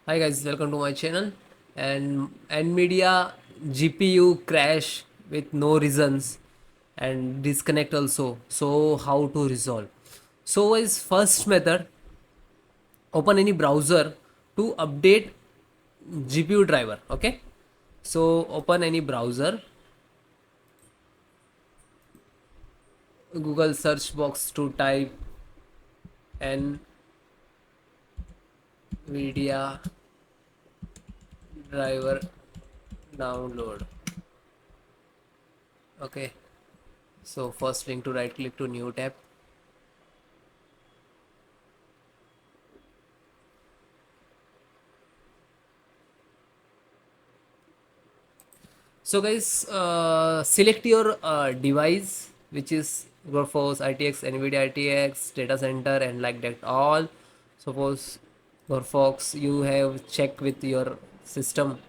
Hi guys, welcome to my channel. And NVIDIA GPU crash with no reasons and disconnect also. So how to resolve? So is first method, open any browser to update GPU driver. Okay. So open any browser, Google search box to type NVIDIA driver download. Okay. So first link to right click to new tab. So guys, select your device, which is Gorforce, ITX, NVIDIA ITX, data center, and like that all. Suppose Gorfox, you have check with your system,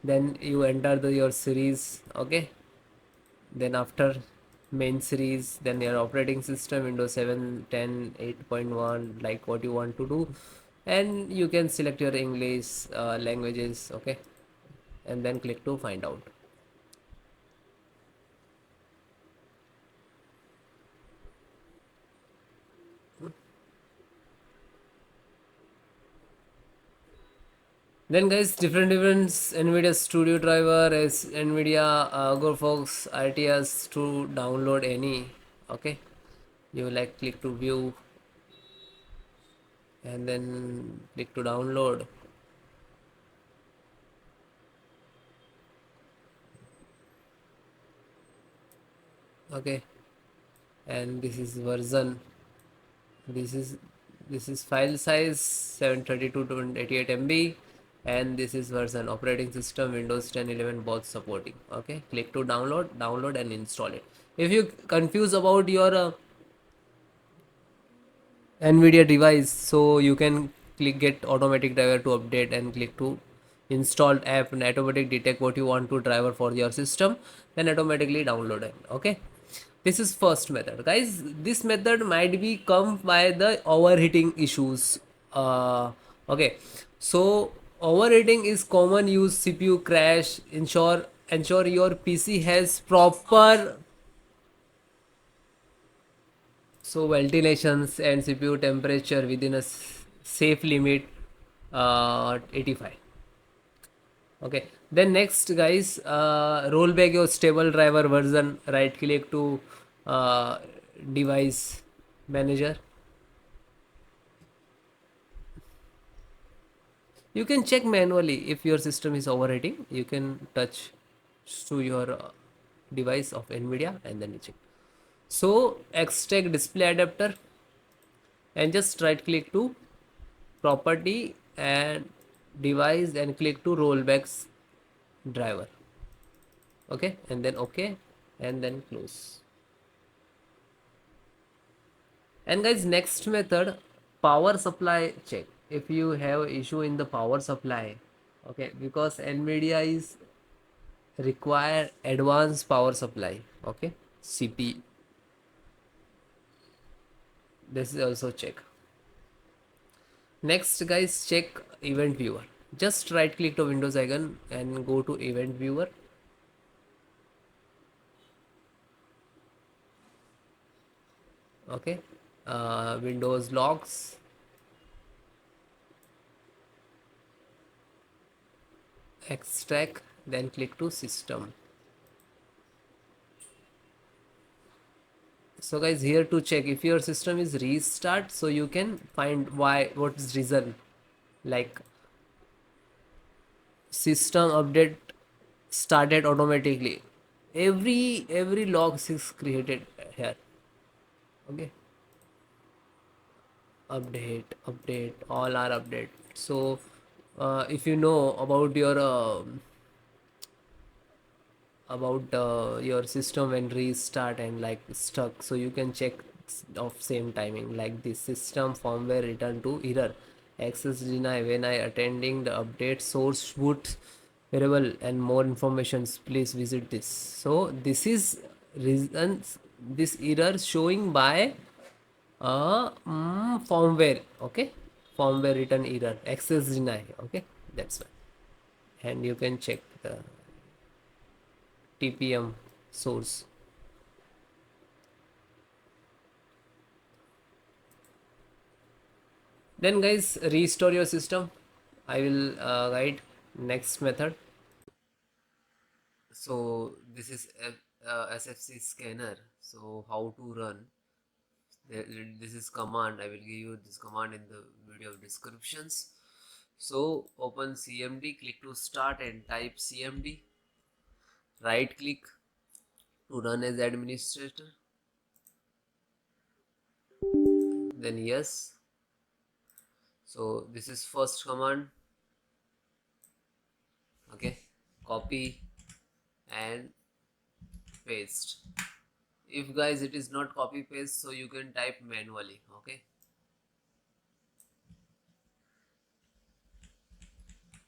then you enter your series. Okay, then after main series, then your operating system, Windows 7, 10, 8.1, like what you want to do, and you can select your English languages. Okay, and then click to find out. Then guys, different NVIDIA Studio driver is NVIDIA GoFox RTS to download any. Okay, you like click to view and then click to download. Okay, and this is version. This is this is file size 732 to 88 MB, and this is version operating system Windows 10 11 both supporting. Okay, click to download and install it. If you confuse about your NVIDIA device, so you can click get automatic driver to update and click to installed app and automatic detect what you want to driver for your system, then automatically download it. Okay, this is first method guys. This method might be come by the overheating issues. Okay, so overheating is common use CPU crash. Ensure your PC has proper so ventilations and CPU temperature within a safe limit, 85. Okay. Then next, guys, roll back your stable driver version. Right click to uh, device manager. You can check manually if your system is overheating. You can touch to your device of NVIDIA and then you check. So extract display adapter and just right click to property and device and click to rollbacks driver. Okay, and then okay, and then close. And guys, next method, power supply check. If you have issue in the power supply, okay, because NVIDIA is require advanced power supply. Okay, CP, this is also check. Next guys, check event viewer. Just right click to Windows icon and go to event viewer. Okay, Windows logs, extract, then click to system. So guys, here to check if your system is restart, so you can find why, what is reason, like system update started automatically. Every logs is created here. Okay, update all are update. So if you know about your system when restart and like stuck, so you can check of same timing like this system firmware return to error, access deny when I attending the update source boot variable and more informations please visit this. So this is reasons this error showing by firmware. Okay, firmware return error, access deny. Okay, that's why. And you can check the TPM source. Then guys, restore your system. I will guide next method. So this is SFC scanner. So how to run? This is command. I will give you this command in the video descriptions. So open CMD, click to start and type CMD. Right click to run as administrator. Then yes. So this is first command. Okay, copy and paste. If guys it is not copy paste, so you can type manually. Okay,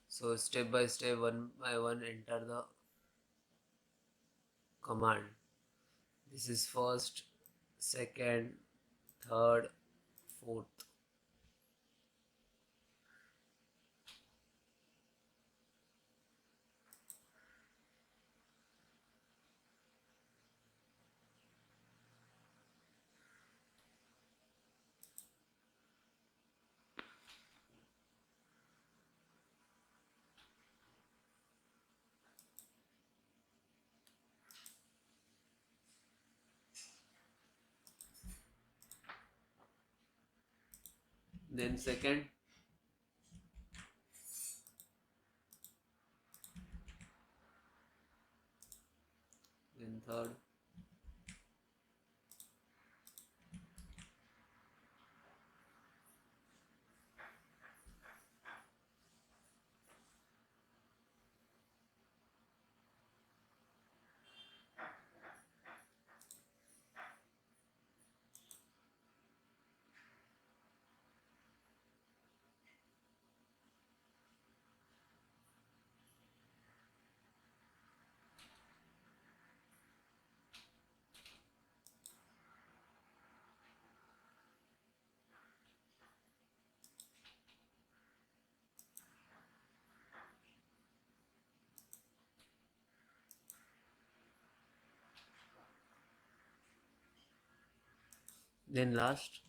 so step by step, one by one, enter the command. This is first, second, third, fourth. Then second, then third, then last.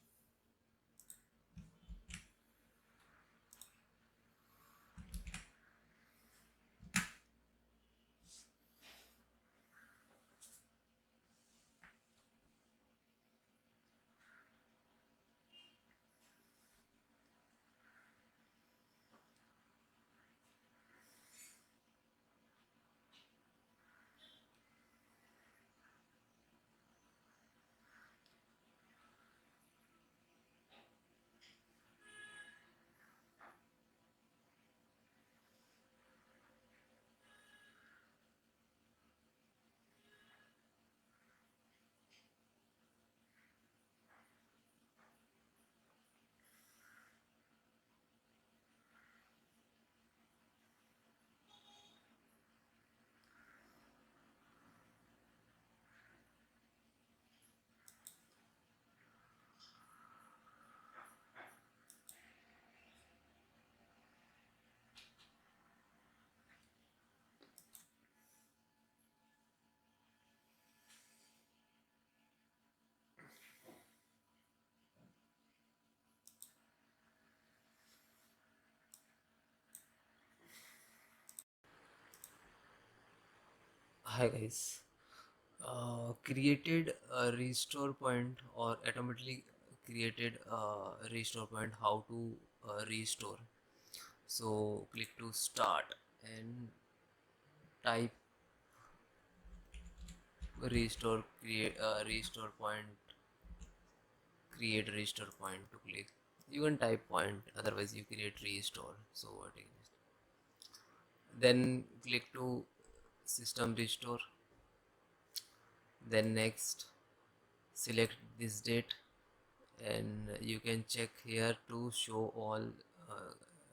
Hi guys. Created a restore point or automatically created a restore point. How to restore? So click to start and type restore, create restore point, create restore point to click. You can type point, otherwise you create restore. So what is, then click to system restore. Then next, select this date, and you can check here to show all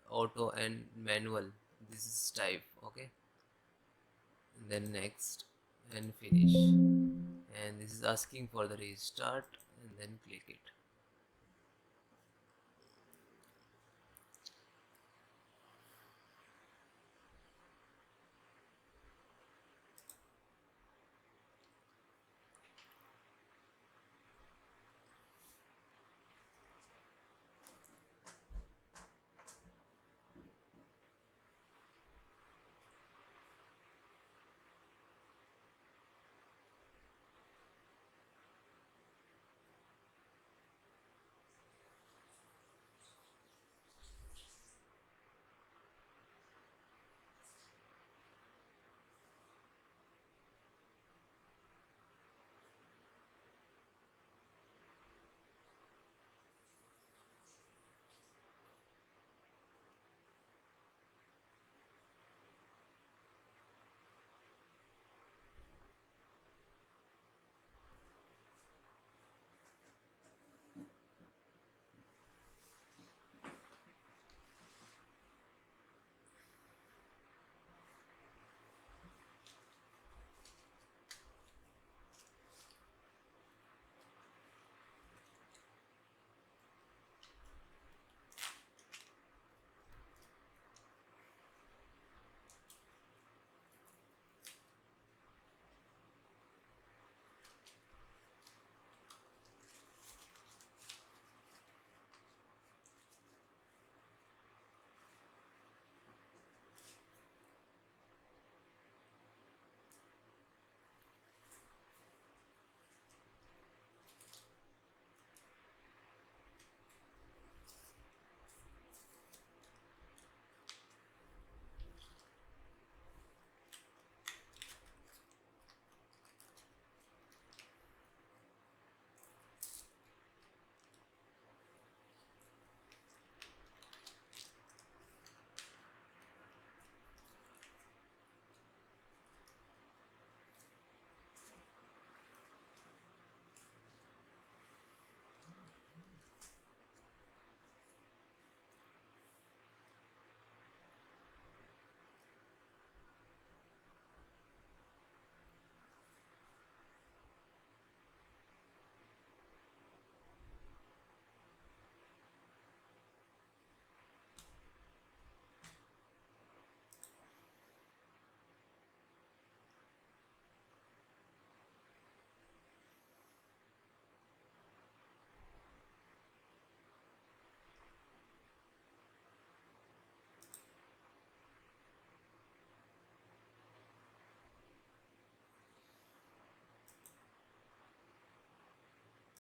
auto and manual. This is type. Okay, then next and finish, and this is asking for the restart, and then click it.